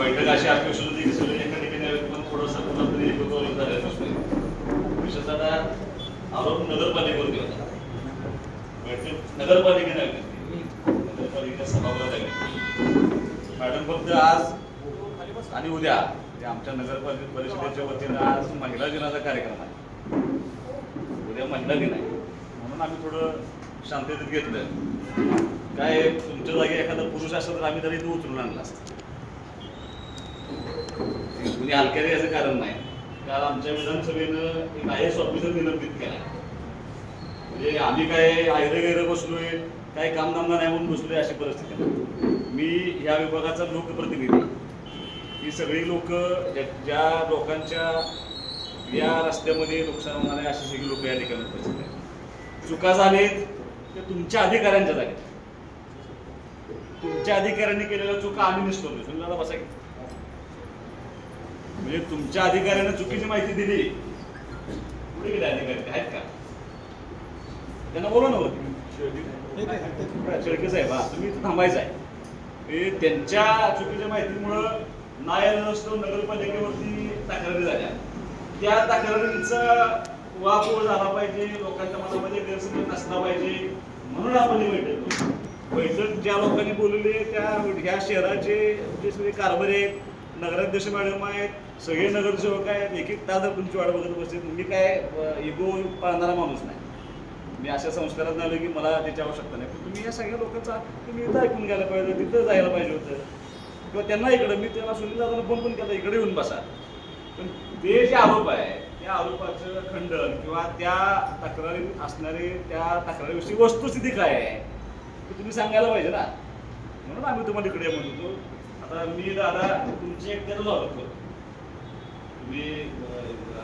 बैठक अशी अपेक्षित होती की सगळे एका ठिकाणी आले पण थोडंसं कुठंतरी एकत्रित झालेलं दिसतोय. विशेषतः आरोप नगरपालिकेवरती होता. बैठक नगरपालिकेने आली होती. नगरपालिका सभागृहात आली. मॅडम फक्त आज आणि उद्या आमच्या नगरपालिका परिषदेच्या वतीनं आज महिला दिनाचा कार्यक्रम आहे. उद्या महिला दिन आहे म्हणून आम्ही थोडं शांततेत घेतलं. काय तुमच्या जागी एखादा पुरुष असता तर आम्ही तरी तो उचलून आणला असतं. कुणी हलक्याने याचं कारण नाही. काल आमच्या विधानसभेनं एक IAS ऑफिसर निलंबित केला. म्हणजे आम्ही काय आयरे बसलोय, काय कामधंदा नाही म्हणून बसलोय अशी परिस्थिती नाही. मी या विभागाचा लोकप्रतिनिधी. ही सगळी लोक ज्या लोकांच्या या रस्त्यामध्ये नुकसान होणारे अशी सगळी लोक या ठिकाणी उपस्थित आहेत. चुका झालेत ते तुमच्या अधिकाऱ्यांच्या जागेत. तुमच्या अधिकाऱ्यांनी केलेल्या चुका आम्ही निष्ठवतो. समजा बसा की म्हणजे तुमच्या अधिकाऱ्यांना चुकीची माहिती दिली. कुठे गेले अधिकारी आहेत का? त्यांना बोलवा ना वरती. शेळके साहेब तुम्ही इथं थांबायचं आहे. त्यांच्या चुकीच्या माहितीमुळं नायाला नसतो नगरपालिकेवरती तक्रारी झाल्या. त्या तक्रारींचा वापर झाला पाहिजे, लोकांच्या मनामध्ये गैरसमज नसला पाहिजे म्हणून आपण ही बैठक ज्या लोकांनी बोलवले त्या ह्या शहराचे जे सगळे कारभारी आहेत, नगराध्यक्ष मॅडम आहेत, सगळे नगरसेवक आहेत. एक एक तास तुमची वाट बघत बसते. मी काय इगो पाळणारा माणूस नाही. मी अशा संस्कारात आलो की मला त्याची आवश्यकता नाही. पण तुम्ही या सगळ्या लोकांचा तुम्ही इथं ऐकून घ्यायला पाहिजे, तिथं जायला पाहिजे होतं किंवा त्यांना इकडं. मी त्यांना सुनील दादांना फोन पण केला इकडे येऊन बसा. पण ते जे आरोप आहे त्या आरोपाचं खंडन किंवा त्या तक्रारी असणारे त्या तक्रारीविषयी वस्तुस्थिती काय आहे ते तुम्ही सांगायला पाहिजे ना. म्हणून आम्ही तुम्हाला इकडे म्हणत होतो. आता मी दादा तुमची एक त्याला स्वागत करतो. तुम्ही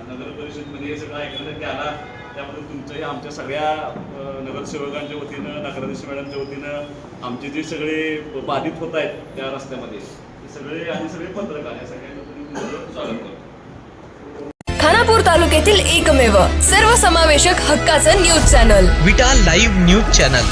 नगर परिषदमध्ये हे सगळं ऐकण्यासाठी आला त्याबद्दल तुमचंही आमच्या सगळ्या नगरसेवकांच्या वतीनं, नगराध्यक्ष मॅडमच्या वतीनं आमचे जे सगळे बाधित होत आहेत त्या रस्त्यामध्ये ते सगळे आणि सगळे पत्रकार या सगळ्यांचं तुम्ही स्वागत करतो. खानापूर तालुक्यातील एकमेव सर्वसमावेशक हक्काचं न्यूज चॅनल विटा लाईव्ह न्यूज चॅनल.